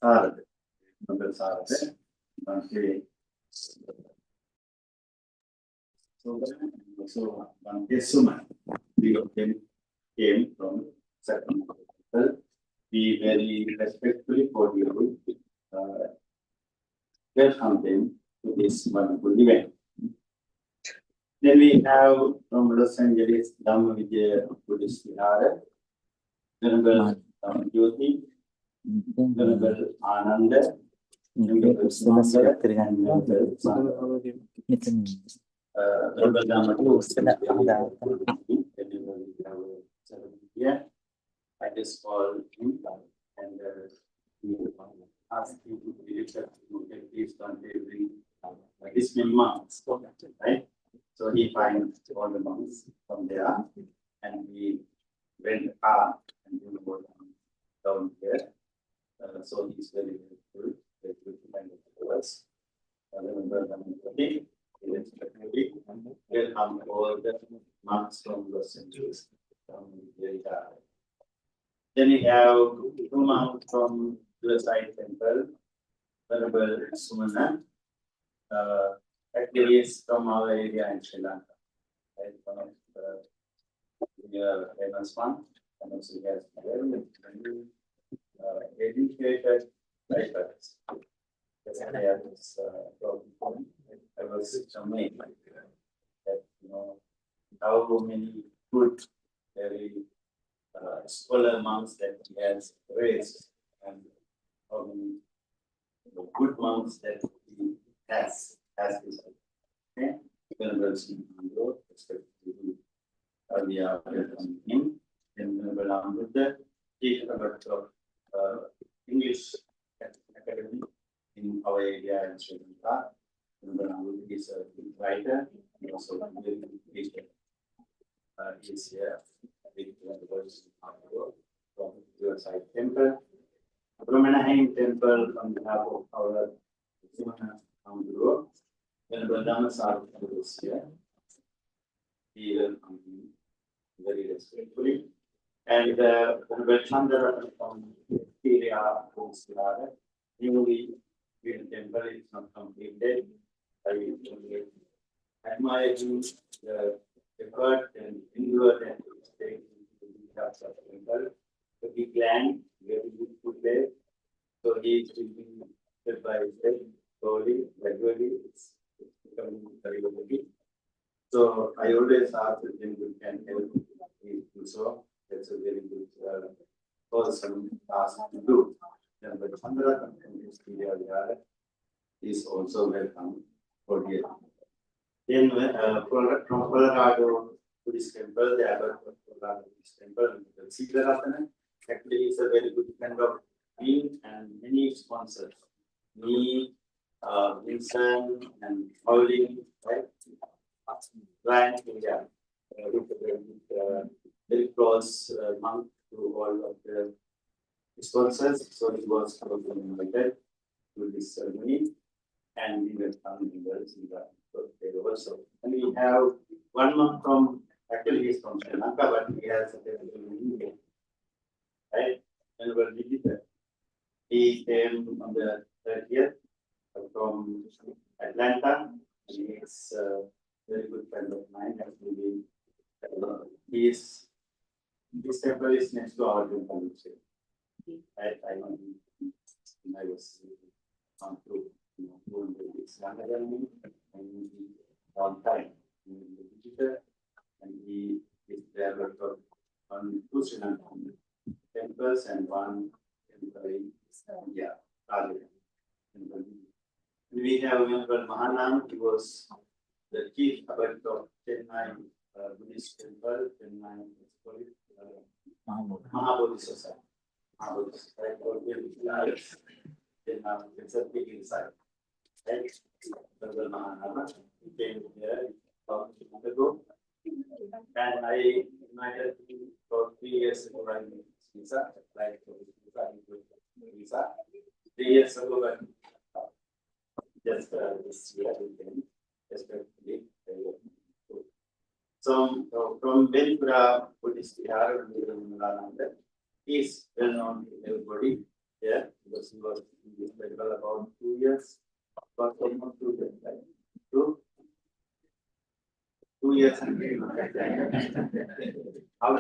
Sarada. Number Sarada. Okay. So one Suman. Three of them came from second. We very respectfully for you. Welcome them to this wonderful event. Then we have from Los Angeles, Dhamma Vijaya Buddhist Vihara, Venerable Jyoti, Venerable Ananda, Venerable Samsara, and Venerable Sangha. Venerable Dhamma I just call him and ask him to be lifted to get this done every this many months, right? So he finds all the monks from there, and we went up and we go down here. So he's very good to find the words. Welcome all the monks from Los Angeles. Then we have two monks from the side temple, Venerable Sumana. Actually, it's from our area in Sri Lanka. Right? One of the famous one, and also he has very educated writers. I was amazed that how many good, very scholar monks that he has raised, and how many good monks that he has his own. Okay, Venerable Singh, expect to we are welcoming him. Then Venerable Buddha, Chief Director of English Academy in our area in Sri Lanka. Venerable Buddha is a good writer and also a very good teacher. He is here with Venerable from the side temple. Brahmanaheim temple on behalf of our Guru. Venerable Dhammasara is here. He will come very respectfully. And Venerable Chandra from Vihara, newly built temple is not completed. I admire him, the effort and endure that he takes to the temple. So he planned very beautiful place. So he is building step by step, slowly, gradually, it's becoming very good. So I always ask that him who can help me do so. That's a very good person task to do. Then the Chandra from his Vihara is also welcome for here. Then from Colorado Buddhist temple, the Abbot of Colorado Buddhist temple, the Siddharatana, actually is a very good kind of being, and many sponsors. Me, Vincent, and Pauline, right? Ryan, yeah, very close monk to all of the sponsors. So he was invited to this ceremony, and we welcome him also. And we have one monk from, actually he's from Sri Lanka, but he has a India, right? And we're visitor. He came on the 30th from Atlanta. He is a very good friend of mine. Actually, this temple is next to our temple. I was on to this and long time. He is a visitor, and he is there on two Sri Lankan temples and one temple in we have Venerable Mahanam. He was the chief abbot of Chennai Buddhist temple, Chennai Mahabodhi Society. Mahabodhi Society. It's a big inside. Right? Venerable Mahanam came here about a month ago, and I invited him for 3 years ago. I made visa, applied for visa. 3 years ago, but just this year we can respectfully. So from Vihara Buddhist Vihara, he is well known to everybody there because he was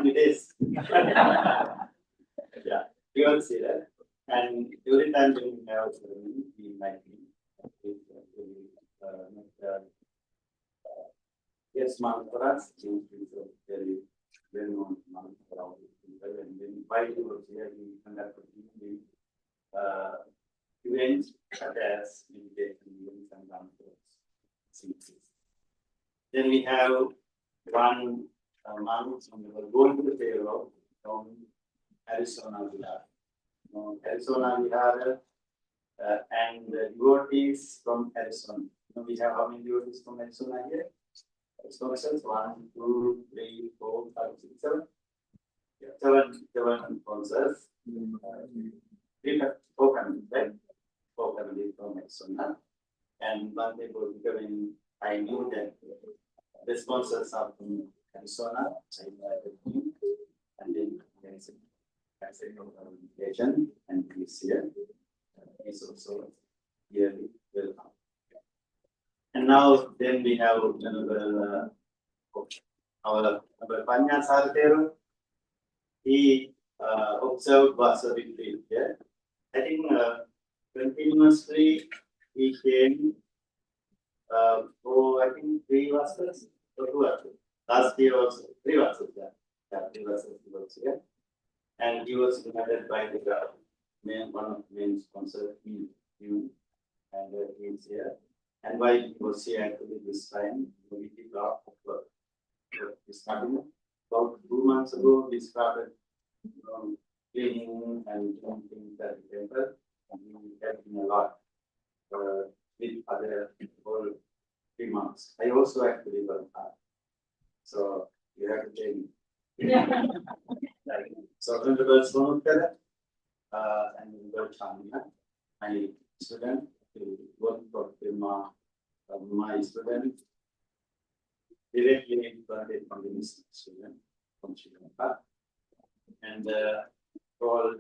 be this. Yeah, we will see that. And every time when we have ceremony, we might be yes, month for us, it is a very well known month around people. And then while we were here, we conducted events such as meditation events and conference. Then we have one month when we were going to the payroll from Arizona Vihara. Arizona Vihara and the devotees from Arizona. We have how many devotees from Arizona here? Sponsors 1, 2, 3, 4, 5, 6, 7. Yeah, seven sponsors. 4 families, right? 4 families from Arizona. And one day when I knew that the sponsors are from Arizona, I invited him, and then I said no invitation, and he's here. He's also yearly welcome. And now then we have another our Panya Sartero. He observed Vasa retreat here. I think continuously he came for I think 3 Vasas or 2 Vasas. Last year was 3 Vasas, yeah, 3 Vasas he was here. And he was invited by the one of the main sponsors, him, and he's here. And while he was here actually this time, we did a lot of work. We started about 2 months ago, we started cleaning and doing things at the temple, and we helping a lot with other whole 3 months. I also actually worked hard. So you have to pay me. Yeah. So I'm the first one and the Katina, my student, who worked for my student, directly invited from the student from Sri Lanka, and all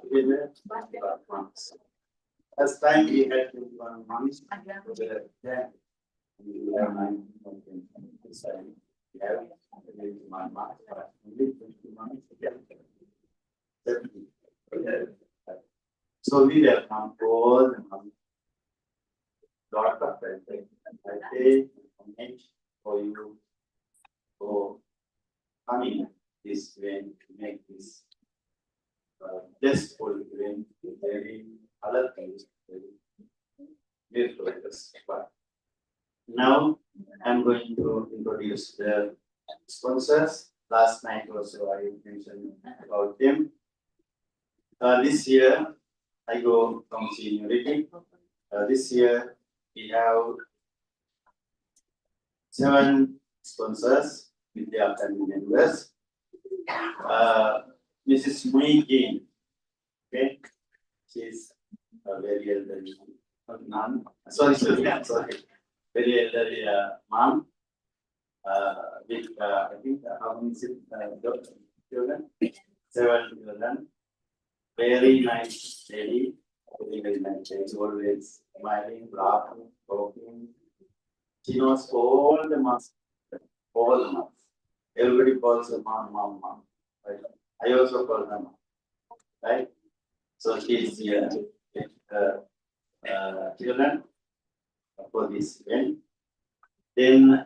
together about months. As time we had 21 months, we have 9 months. We have 1 month, only 20 months. So we have come all the months. Lot of I pay for you for coming this way to make this blissful event very other things very beautiful. But now I'm going to introduce the sponsors. Last night also I mentioned about them. This year I go from seniority. This year we have 7 sponsors with their family members. Mrs. Mui Jin, okay, she's a very elderly mom. Sorry, very elderly mom. With I think how many children? 7 children. Very nice lady. Very nice lady. Always smiling, laughing, talking. She knows all the moms. All the moms. Everybody calls her mom. Right? I also call her mom. Right? So she is here with children for this event. Then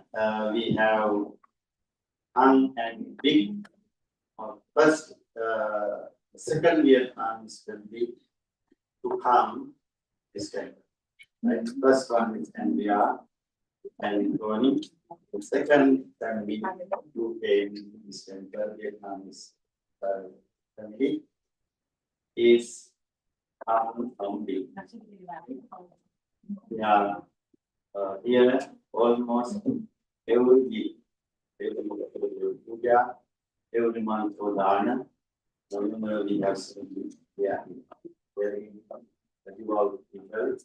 we have An and Big. First, second year An is going to come this time. Right? First one is NBR and Tony. The second family who came in this temple, Vietnamese family, is from Big. Yeah, here almost every week, every month for Dana. We have very devout people.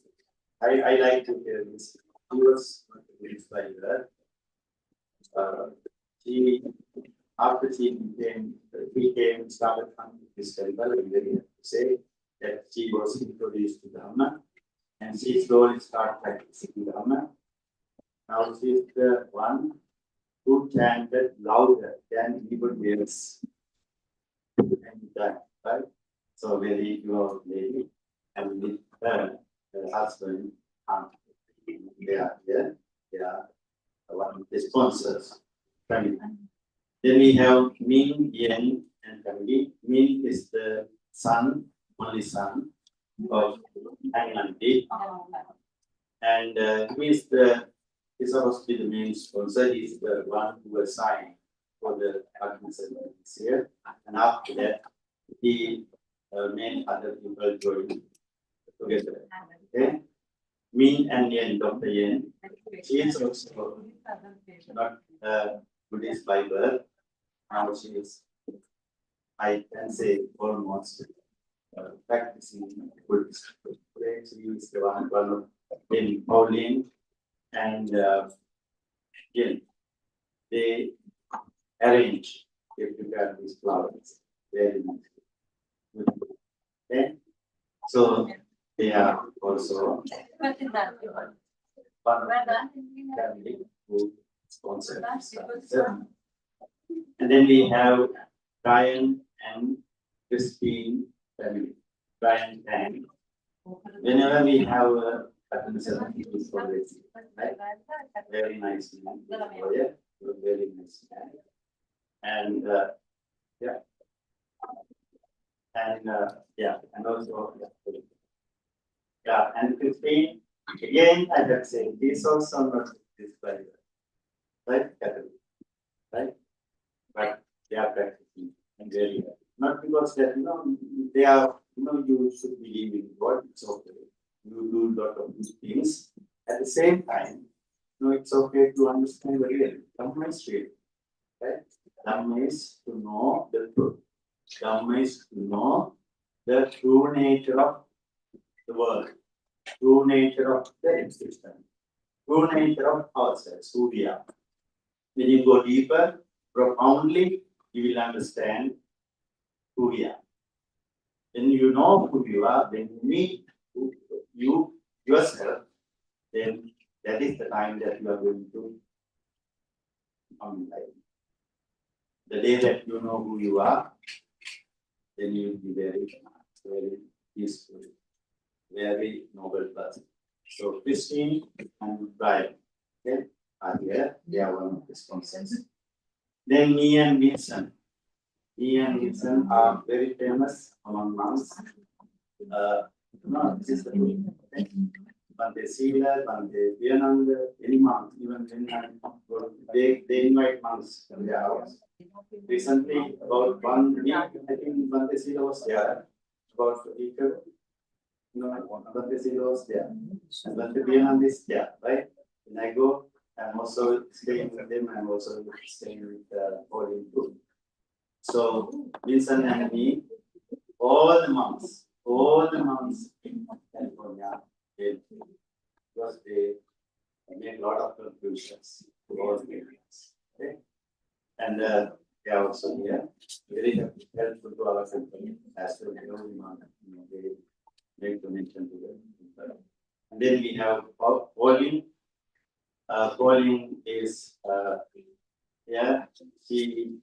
I like to hear this. He was inspired her. After he came, started coming to this temple, and very happy to say that she was introduced to Dhamma, and she slowly started practicing Dhamma. Now she is the one who chanted louder than anybody else done, right? So very your lady and with her, her husband, they are here, they are one of the sponsors. Family. Then we have Ming, Yen, and family. Ming is the son, only son of Anandi, and he is he's supposed to be the main sponsor. He's the one who assigned for the organization this year, and after that, he made other people join together. Okay, Min and Yen, Dr. Yen, she is also not Buddhist by birth. Now she is, I can say, almost practicing Buddhist. Today she is the one of in Pauline and Yen. They arrange, they prepare these flowers very nice. Okay, so they are also one of the family who sponsor this ceremony. And then we have Brian and Christine family. Brian and whenever we have a Katina ceremony, it's always right? Very nice man. Lawyer, very nice man. And yeah. And yeah, and also yeah, and Christine, again, I can say this also not this by right, Catholic, right? But they are practicing and very well. Not because that they are you should believe in God, it's okay. You do a lot of these things. At the same time, it's okay to understand the real. Dhamma is real, right? Dhamma is to know the truth. Dhamma is to know the true nature of the world, true nature of the existence, true nature of ourselves, who we are. When you go deeper, profoundly, you will understand who we are. When you know who you are, when you meet you yourself, then that is the time that you are going to become enlightened. The day that you know who you are, then you will be very, very peaceful, very noble person. So Christine and Brian, okay, are here. They are one of the sponsors. Then me and Vincent. Me and Vincent are very famous among monks. No, this is the thing. Bante Sila, Bante Viananda, any monk, even when they invite monks to their house. Recently, about 1 week, I think Bante Sila was there. About a week ago. Bante Sila was there. And Bante Viananda is there, right? When I go, I'm also staying with them. I'm also staying with Pauline too. So Vincent and me, all the monks in California, because they make a lot of contributions to all the areas. Okay? And they are also here, very helpful to our company as well as they make donation to them. And then we have Pauline. Pauline is yeah, she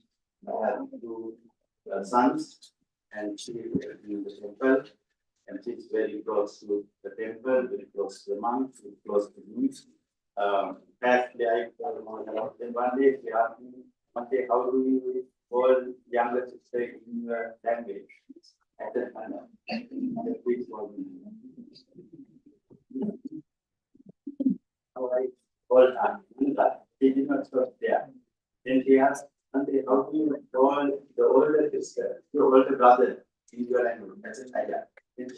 had 2 sons, and she is in the temple, and she is very close to the temple, very close to the monks, very close to me. Actually, I told one day she asked me, "Okay, how do you call younger sister in your language?" I said, "I know." Please call me. How I called her, she did not stop there. Then she asked, "Ante, how do you call the older sister, the older brother in your language?" I said, "Aya." Then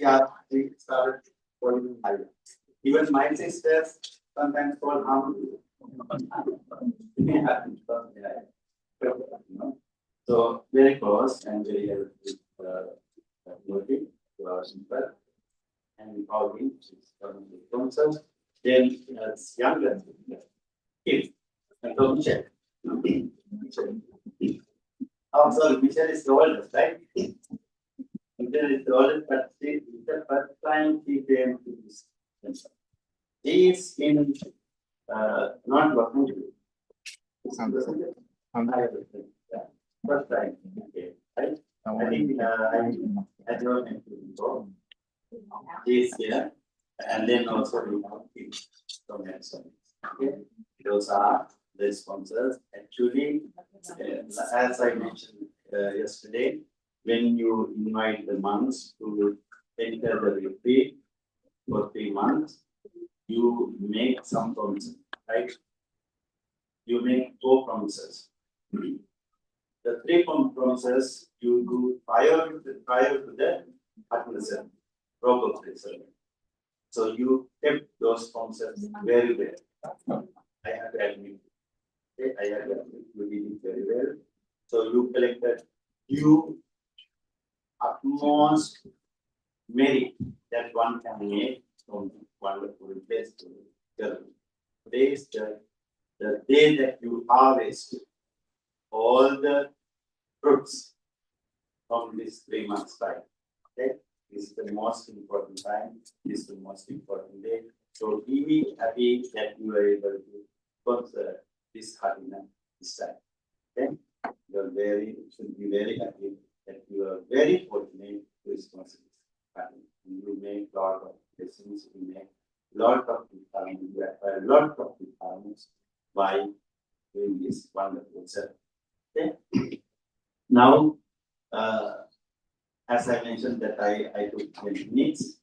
she started calling me Aya. Even my sisters sometimes call Hamu. So very close and very helpful to our simple. And Pauline, she's coming to sponsors. Then younger kids. And so Michelle. Oh, sorry, Michelle is the oldest, right? Michelle is the oldest, but she is the first time she came to this center. She is in not working to do. First time. Okay, right? I think I So this here, and then also we have kids from Nelson. Okay, those are the sponsors. Actually, as I mentioned yesterday, when you invite the monks to enter the retreat for 3 months, you make some promises, right? You make 4 promises. The 3 promises you do prior to the Atlasan, proper ceremony. So you kept those promises very well. I have to admit. Okay, I have to admit you did it very well. So you collected you utmost merit that one can make from wonderful place to journey. Today is the day that you harvest all the fruits from this 3 months time. Okay, this is the most important time. This is the most important day. So be happy that you are able to sponsor this Katina this time. Okay, should be very happy that you are very fortunate to sponsor this Katina. You make a lot of blessings. You make a lot of retirement. You acquire a lot of retirements by doing this wonderful service. Okay. Now, as I mentioned that I took 20 minutes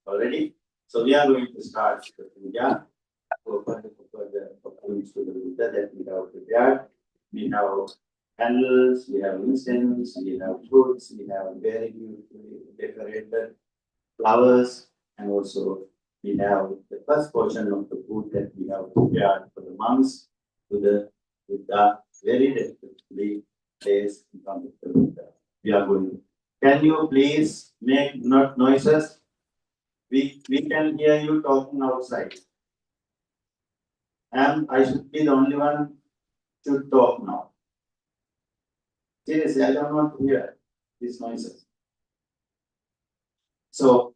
already. So we are going to start the puja for the offerings to the Buddha that we have prepared. We have candles, we have incense, we have fruits, we have very beautifully decorated flowers, and also we have the first portion of the food that we have prepared for the monks to the Buddha very respectfully placed in front of the Buddha. We are going to. Can you please make not noises? We can hear you talking outside. And I should be the only one to talk now. Seriously, I don't want to hear these noises. So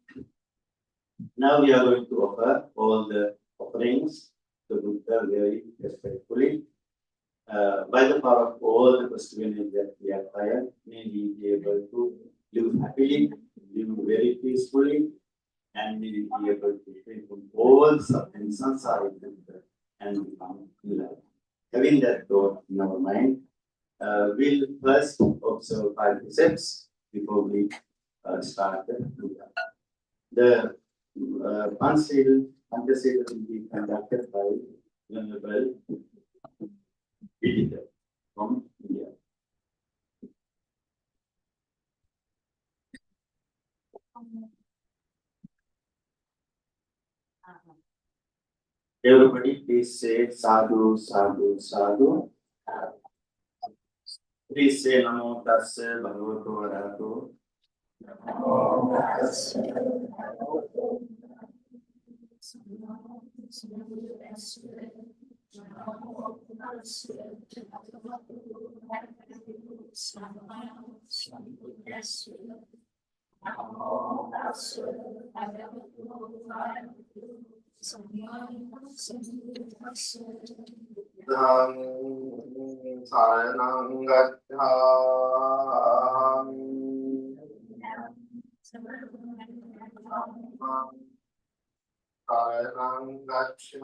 now we are going to offer all the offerings to Buddha very respectfully. By the power of all the custodians that we acquire, may we be able to live happily, live very peacefully, and may we be able to free from all suffering, samsara, and become enlightened. Having that thought in our mind, we'll first observe 5 precepts before we start the puja. The Panchasila will be conducted by Venerable Buddhi from India. Everybody, please say sadhu, sadhu, sadhu. Please say namo tassa bhagavato arahato. Saranam gacchami.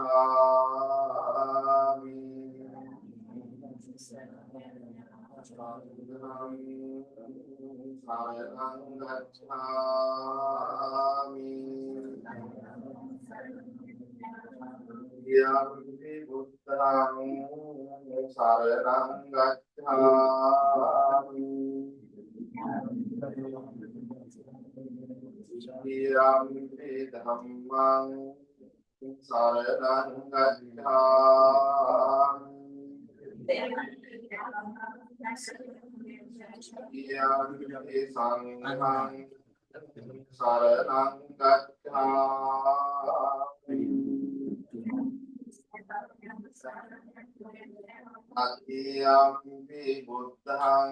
Saranam gacchami. Saranam gacchami. Yampi Buddham Saranam gacchami. Yampi Dhammam Saranam gacchami. Yampi Sangham Saranam gacchami. Adhyampi Buddham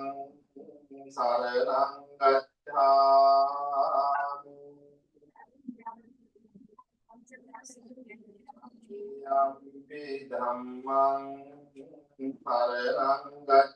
Saranam gacchami. Adhyampi Dhammam Saranam gacchami.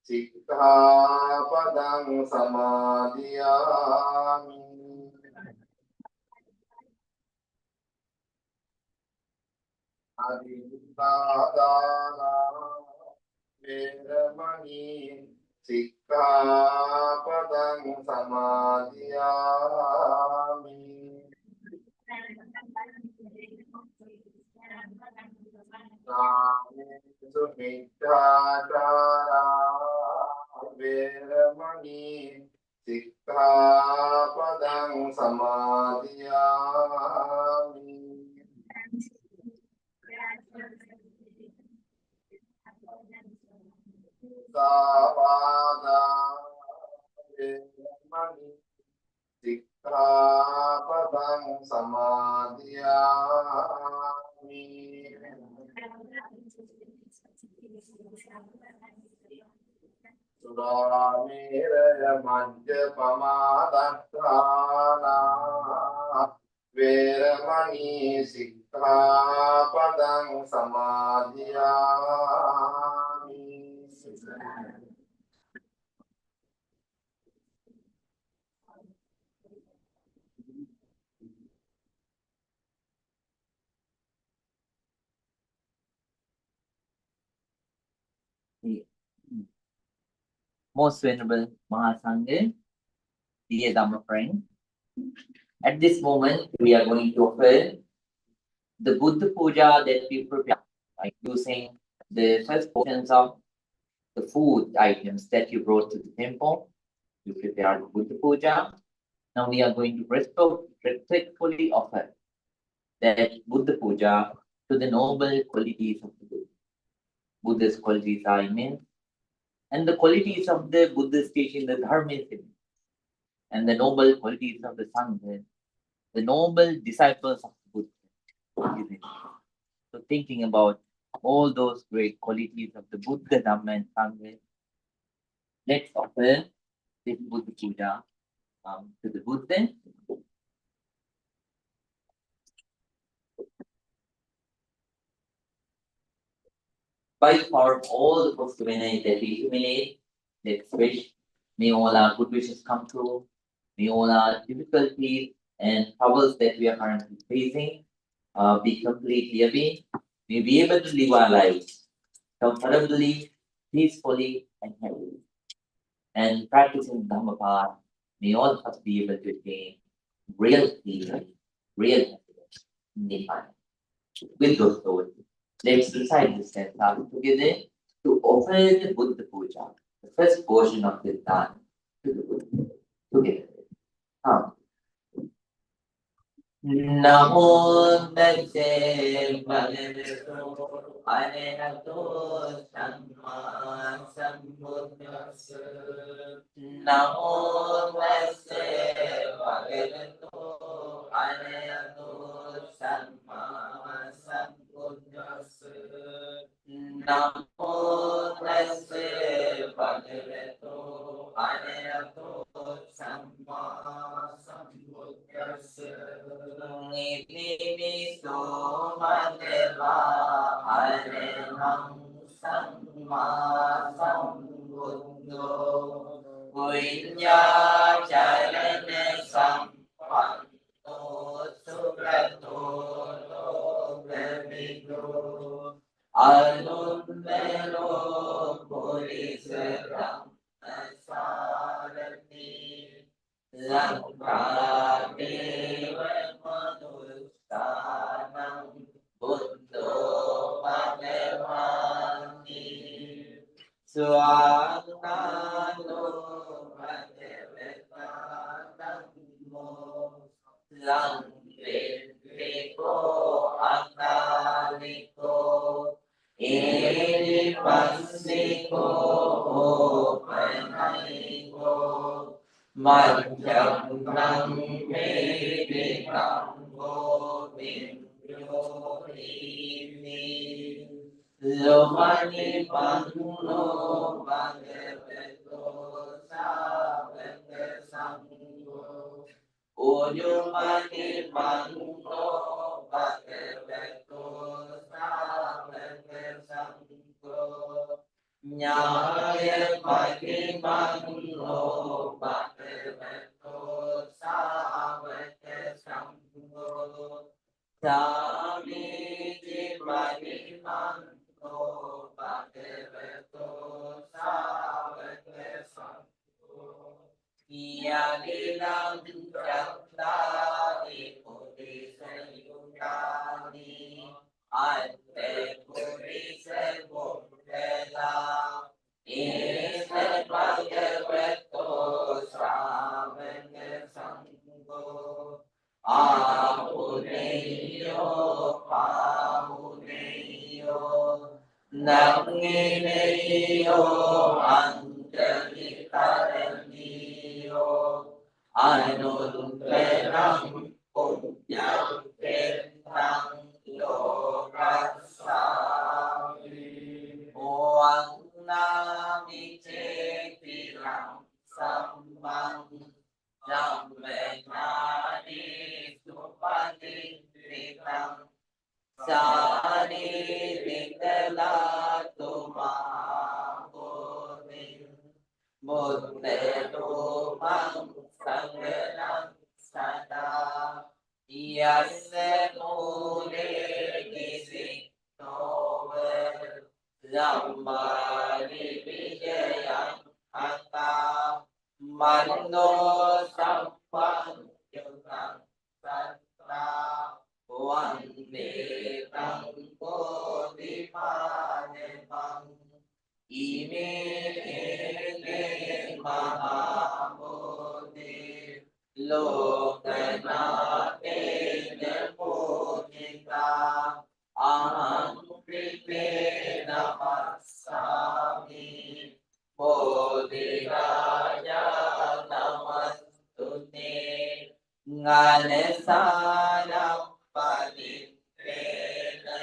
Sikkhapadang samadhiyami. Adipādāna veramani sikkhapadang samadhiyami. Nāmesu miccācārā veramani sikkhapadang samadhiyami. Sāvādā veramani sikkhapadang samadhiyami. Surameraya majjapamādāttana veramani sikkhapadang samadhiyami. Most Venerable Mahasangha, dear Dhamma friend, at this moment we are going to offer the Buddha Puja that we prepare by using the first portions of the food items that you brought to the temple. You prepare the Buddha Puja. Now we are going to respectfully offer that Buddha Puja to the noble qualities of the Buddha. Buddha's qualities are immense, and the qualities of the Buddha's teaching, the Dharma is immense, and the noble qualities of the Sangha, the noble disciples of the Buddha is immense. So thinking about all those great qualities of the Buddha, Dhamma, and Sangha, let's offer this Buddha Puja to the Buddha. By the power of all the books that we humiliate, let's wish, may all our good wishes come true, may all our difficulties and troubles that we are currently facing be completely away. May we be able to live our lives comfortably, peacefully, and happily. And practicing Dhamma path, may all of us be able to attain real peace, real happiness, Nibbana. With those thoughts, let's recite this stanza together to offer the Buddha Puja, the first portion of this dana to the Buddha. Together. Come. Namo Tase Bhagavato Arahato Samma Sambuddhassa. Namo Tase Bhagavato Arahato Samma Sambuddhassa. Namo Tase Bhagavato Arahato Samma Sambuddhassa. Niti Somadeva Arenam Samma Sambuddho Vinya Charane Sampanno Suprato Lokavido Alundero Purisaram Sarati Lankadeva Manustanam Buddho Bhagavani Swanano Bhagavanamo Langriko Akaliko Eripasiko Panayiko Madhyam Vedikam Govindyo Imi Lomani Panno Bhagavato Savate Sangho Ujumani Panno Bhagavato Savate Sangho Nyaya Patimanno Bhagavato Savate Sangho Sami Jivani Manto Bhagavato Savate Sangho Yadilam Chandani Buddhi Sayudani Ante Buddhi Sayudela Ise Bhagavato Savate Sangho Ahuneyo, Pahuneyo, Nagnineyo, Antarikharaniyo, Anunteram Punyam Kenam Lokasami, Oang Nami Chetiram Sambang Jammekani Supati Vikram Sari Vikala Tumahodin Buddhe Tumam Sangaram Sada Yase Mune Nisi Novel Zambari Vijayam Hata Mano Sampang Yunang Satra Vande Tang Bodhimane Mang Ime Ene Mahabodhi Lokanate Nepodhita Aham Kripe Namassami Bodhi Raja Namastute Nganesanam Paditena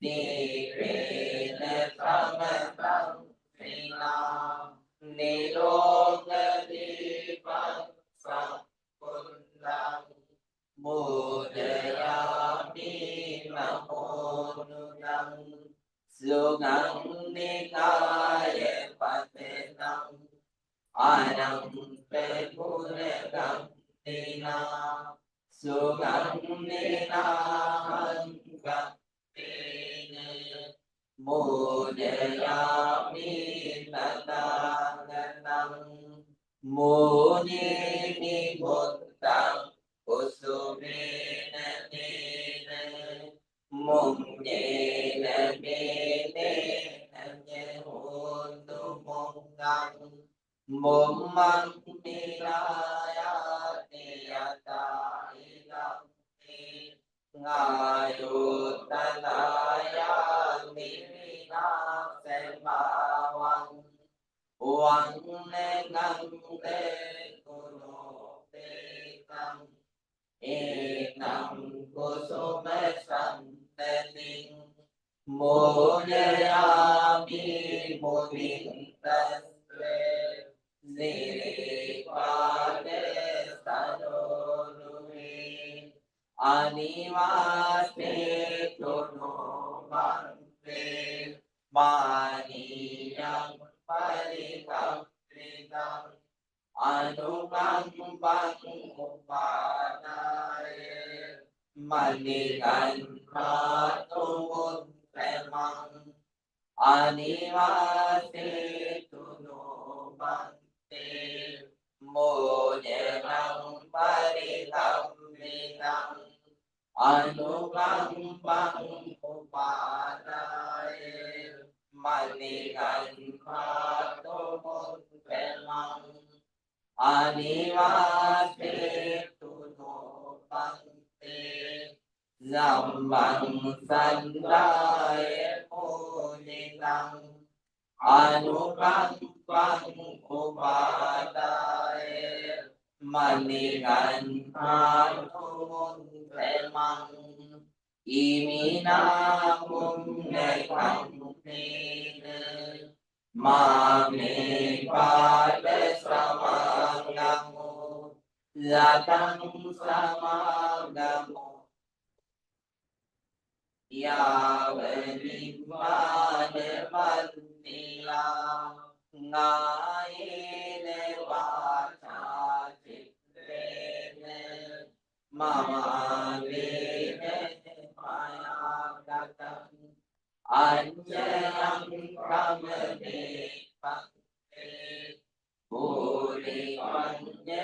Nipena Pramatang Srinam Nirogadipan Sampundam Mudayami Namo Nudam Sungang Nikaya Patenam Anam Pepunekam Nina Sungang Ninahang Gapine Mudayami Tatanganam Muni Nibuddham Kusumina Nina Mungye Mene Nanye Hundu Mungang Mumang Nilaya Niyata Ilam Ni Ngayutanaya Nivina Sembawang Wang Nengang Te Kuno Tekam Enam Kusume Santening Mudayami Mudin Tasre Niripate Sadonui Animaste Tono Mante Maniyam Parikam Anumang Bang Upanaye Manikan Matumun Temang Animase Tuno Bante Mojenang Parikam Minang Anumang Bang Upanaye Manikan Matumun Temang Animase Tuno Bante Zambang Sandaye Mujitang Anupang Pang Upadaye Manigan Hatumun Temang Imina punya kamnena mame pada samagamu latang samagamu ya venimane manila ngaine vaca citrene mama vine maya datang anjayam kamane pakte Buddhi panye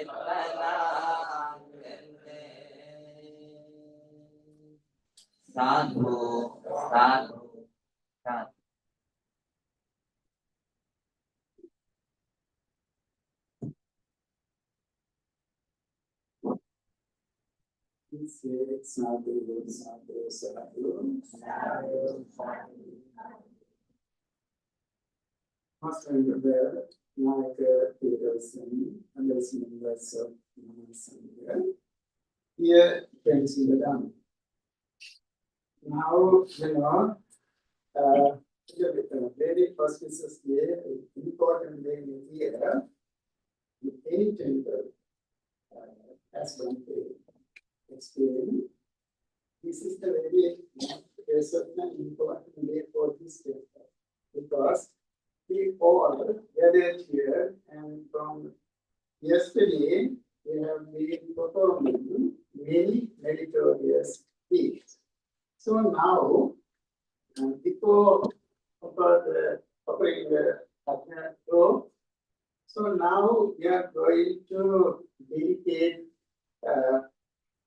palangene sadhu sadhu sadhu. Sadhu, sadhu, sadhu. First time there, like Peterson, understanding words of Sangha. Here, friends in the Dhamma. Now, the very auspicious day, important day here, in any temple, as one day explained, this is the very certain important day for this temple, because we all gathered here, and from yesterday we have been performing many meritorious deeds. So now, before offering the Katina, so now we are going to dedicate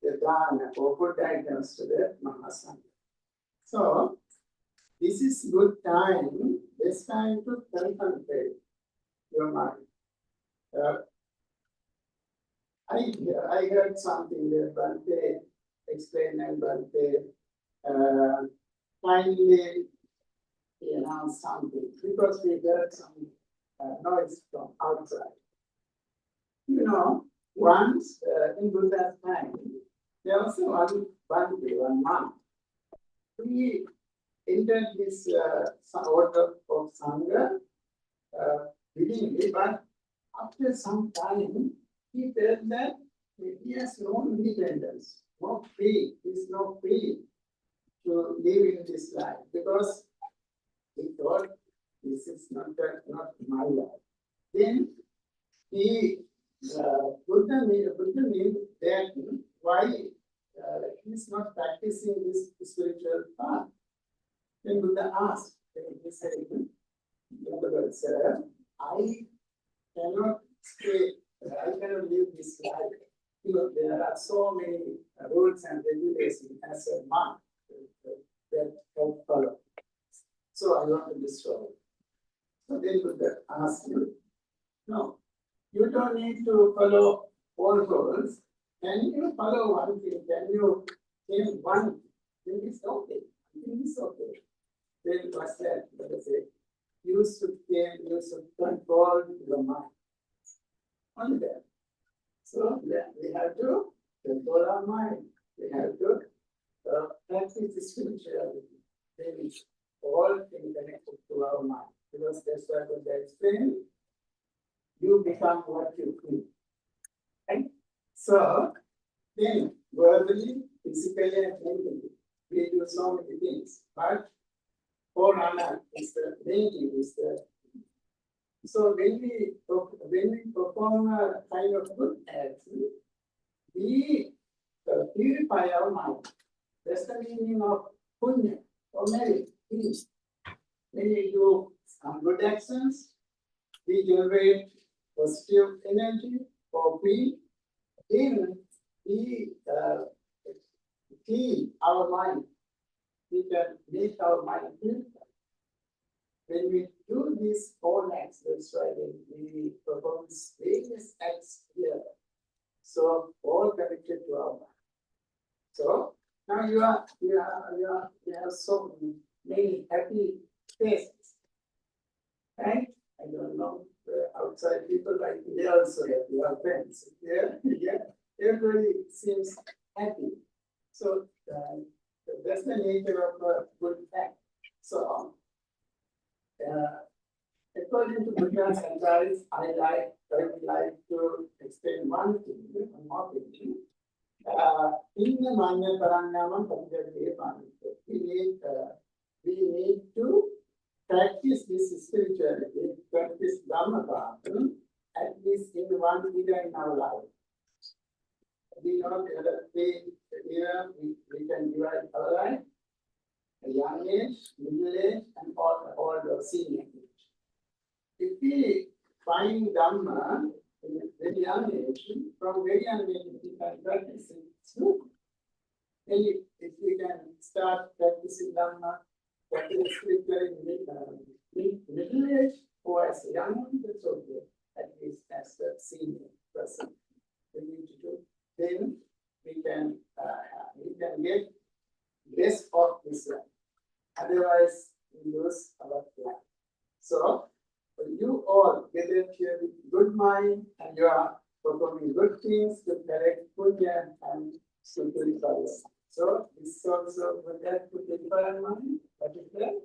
the dana or food items to the Mahasangha. So this is good time, best time to concentrate your mind. I heard something that Bhante explained, and Bhante finally announced something because we heard some noise from outside. Once in Buddha's time, there was one Bhante, one monk. He entered this order of Sangha willingly, but after some time, he felt that he has no independence, no free, he is not free to live in this life, because he thought this is not my life. Then he Buddha means that why he is not practicing this spiritual path. Then Buddha asked, he said, sir, I cannot stay, I cannot live this life. There are so many rules and regulations as a monk that help follow. So I want to destroy it. So then Buddha asked him, no, you don't need to follow all rules. Can you follow one thing? Can you change one? Then it's okay. It's okay. Then what's that? Buddha said, you should control your mind. Only that. So we have to control our mind. We have to practice spirituality. Then it's all connected to our mind. Because that's why Buddha explained, you become what you feel. Right? So then verbally, physically, and mentally, we do so many things. But Purana is the main thing, is the. So when we perform a kind of good action, we purify our mind. That's the meaning of punya or merit. When we do some good actions, we generate positive energy for we. Then we clean our mind. We can make our mind pure. When we do these all acts, that's why we perform various acts here. So all connected to our mind. So now you have so many happy faces. Right? I don't know. The outside people, like they also have their friends. Yeah, everybody seems happy. So that's the nature of a good act. So, according to Buddha's advice, I would like to explain one thing, one more thing. We need to practice this spirituality, practice Dhamma at least in one year in our life. We know that we can divide our life, a young age, middle age, and all the senior age. If we find Dhamma in a very young age, from very young age, we can practice it. So, if we can start practicing Dhamma, practice spiritually in middle age, or as a young one, that's okay. At least as a senior person, we need to do. Then we can get best of this life. Otherwise, we lose our life. So, you all gathered here with good mind and you are performing good things to correct punya and to purify us. So, this is also with that to purify our mind. What is that?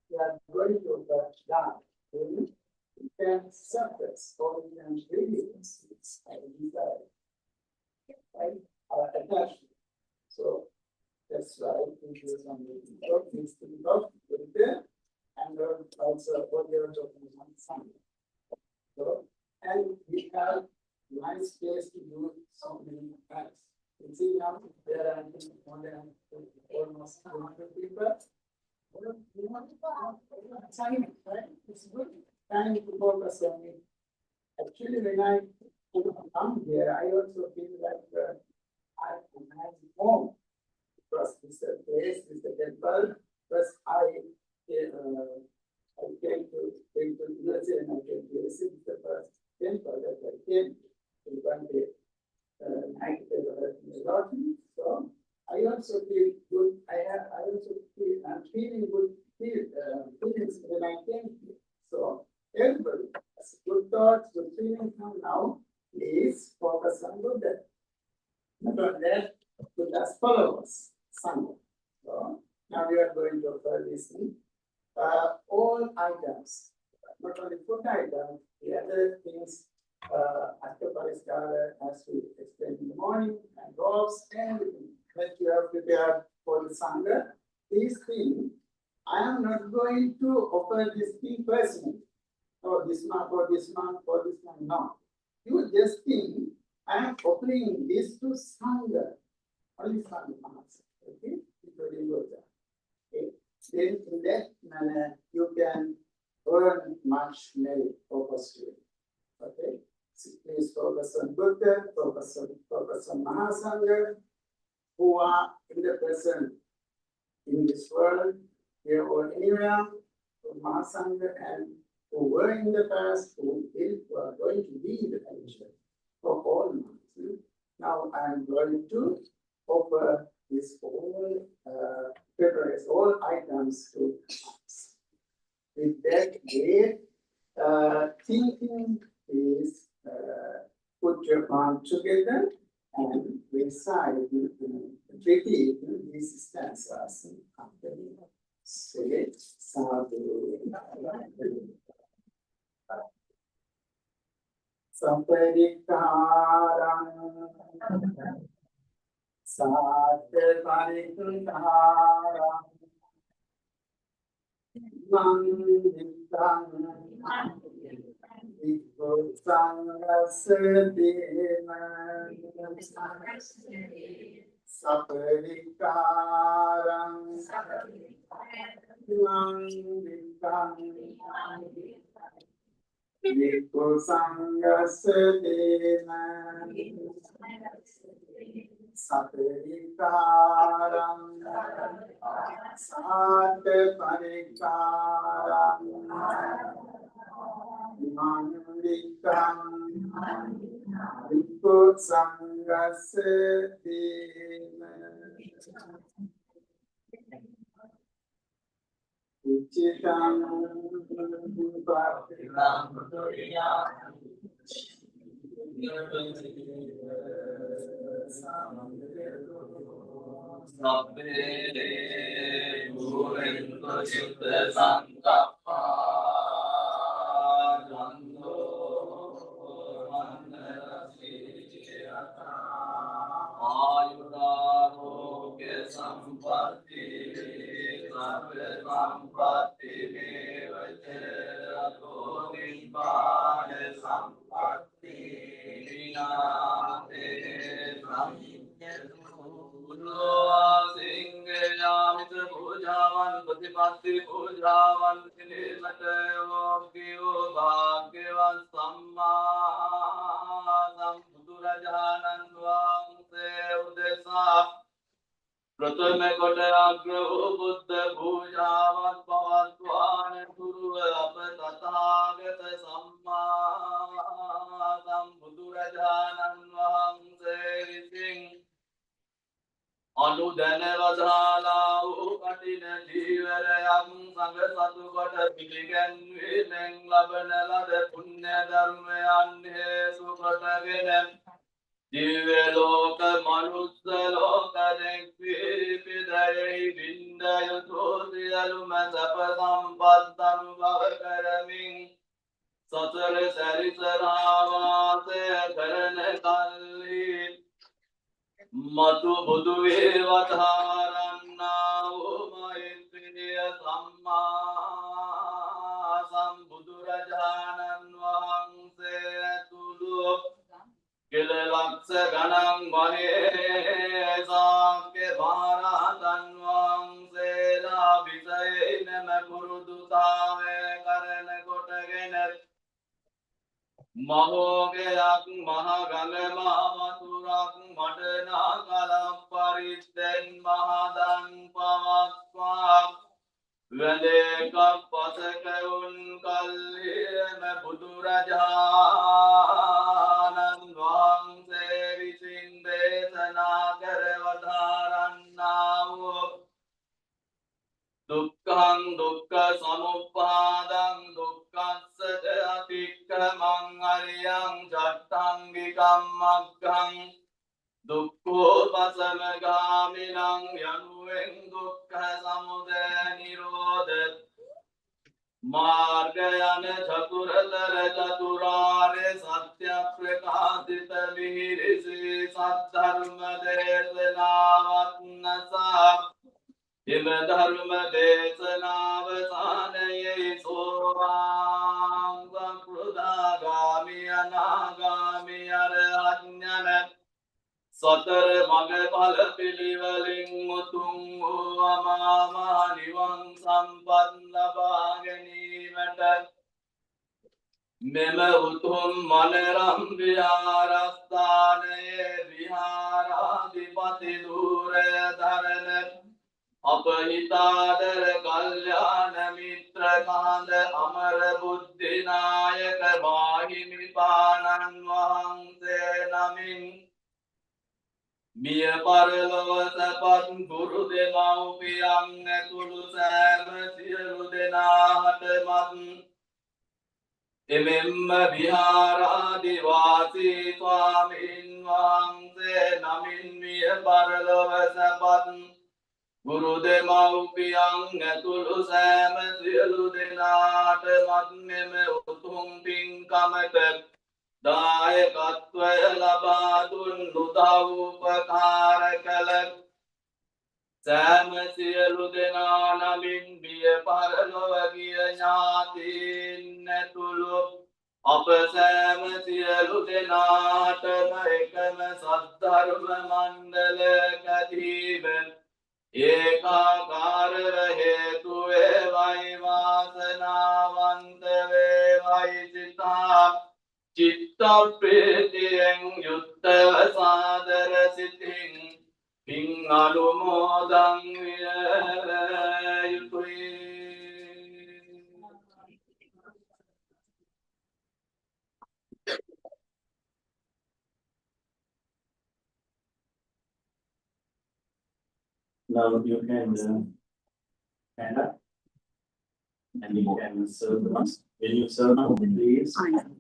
We are going to die. We can suppress or we can release our desire. Right? Our attachment. So that's why we do some talk, needs to be talked with them, and also what we are talking about Sunday. So, and we have nice place to do so many things. You see now there are more than almost 200 people. Time, right? It's good time to focus on it. Actually, when I come here, I also feel like I am home because this is a place, this is a temple. Because I came to USA and I came to visit the first temple that I came to one day. I came to the lottery, so I also feel good. I'm feeling good feelings when I came here. So everybody has good thoughts, good feelings now. Please focus on Buddha. Not on that, Buddha's followers, Sangha. So now we are going to offer this thing. All items, not only food items, the other things, Ashtapariskara, as we explained in the morning, and robes, everything that you have prepared for the Sangha. These things, I am not going to offer this thing personally. Or this month, or this month, or this month. No. You just think, I am offering this to Sangha. Only Sangha. Okay? Okay? Then in that manner, you can earn much merit or positive. Okay? So please focus on Buddha, focus on Mahasangha, who are in the present in this world, here or anywhere, Mahasangha, and who were in the past, who are going to be in the future, for all months. Now I am going to offer this all preparation, all items to us. With that great thinking, please put your palm together and recite, repeat these stanzas after me. Say sadhu. Saparikaram Saparikaram Manditam Vikusangasadena Saparikaram Manditam Vikusangasadena Saparikaram Saparikaram Manditam Vikusangasadena Uchitam Bhaktivam Duriyam Samangelo ප්‍රථම කොට අග්‍ර වූ බුද්ධ පූජාවක් පවත්වාන තුරුව අප තථාගත සම්මා සම්බුදුරජාණන් වහන්සේ විසින් අනුදැන වදාළා වූ කඨින ජීවරයක් සංඝ සතු කොට පිළිගැන්වීමෙන් ලබන ලද පුණ්‍ය ධර්මයන් හේතු කොටගෙන දිව්‍ය ලෝක මනුස්ස ලෝක දෙක්වී පිදයෙහි බින්ද යුතු සියලුම සැප සම්පත් අනුභව කරමින් සතර සැරිසරා වාසය කරන කල්හි මතු බුදු වේ වදාරන්නා වූ මෛත්‍රිය සම්මා සම්බුදුරජාණන් වහන්සේ ඇතුළු කෙලලක්ෂ ගණන් වනේ සාක්‍ය මහරහතන් වහන්සේලා විසයෙනම පුරුදුතාවය කරන කොටගෙන මහෝගයක් මහගඟ මහවතුරක් මඩනා කලක් පරිද්දෙන් මහදන් පවත්වා වැදේකක් පසක උන් කල්හිම බුදුරජාණන් වහන්සේ විසින් දේශනා කර වදාරන්නා වූ දුක්ඛං දුක්ඛ සමුප්පාදං දුක්ඛස්ස අතික්ඛමං අරියං චත්තංගිකම් මග්ගං දුක්ඛෝ පසමගාමිනං යනුවෙන් දුක්ඛ සමුදය නිරෝධ මාර්ග යන චතුරතර චතුරාර්ය සත්‍ය ප්‍රකාශිත මිහිරි සත්‍ය දේශනාවත් නසා හිම ධර්ම දේශනාවසානයේ සෝවාන් සම්ප්‍රදාගාමි අනාගාමි අරහඥන සතර මඟ ඵල පිළිවෙලින් මුතුන් වූ අමා මහ නිවන් සම්පත් ලබා ගැනීමට මෙම උතුම් මනරම් විහාරස්ථානයේ විහාරාධිපති ධූරය ධරණ අපහිතාදර කල්යාණ මිත්‍ර කාන්ද අමර බුද්ධිනායක මාහිමිපාණන් වහන්සේ නමින් මිය පරලොව සැපත් ගුරු දෙමව්පියන් ඇතුළු සෑම සියලු දෙනාට මත් එමෙන්ම විහාරාදිවාසී ස්වාමීන් වහන්සේ නමින් මිය පරලොව සැපත් ගුරු දෙමව්පියන් ඇතුළු සෑම සියලු දෙනාට මත් මෙම උතුම් පින්කමට දායකත්වය ලබා දුන් උදව් උපකාර කළ සෑම සියලු දෙනා නමින් බිය පරලොව ගිය ඥාතීන් ඇතුළු අප සෑම සියලු දෙනාටම එකම සද්ධර්ම මණ්ඩලයකදීම ඒකාකාරව හේතු වේවයි වාසනාවන්ත වේවයි සිතා චිත්ත ප්‍රීතියෙන් යුක්තව සාදර සිතින් පින් අනුමෝදන් විය යුතුයි. Now you can stand up and you can serve us. When you serve us, please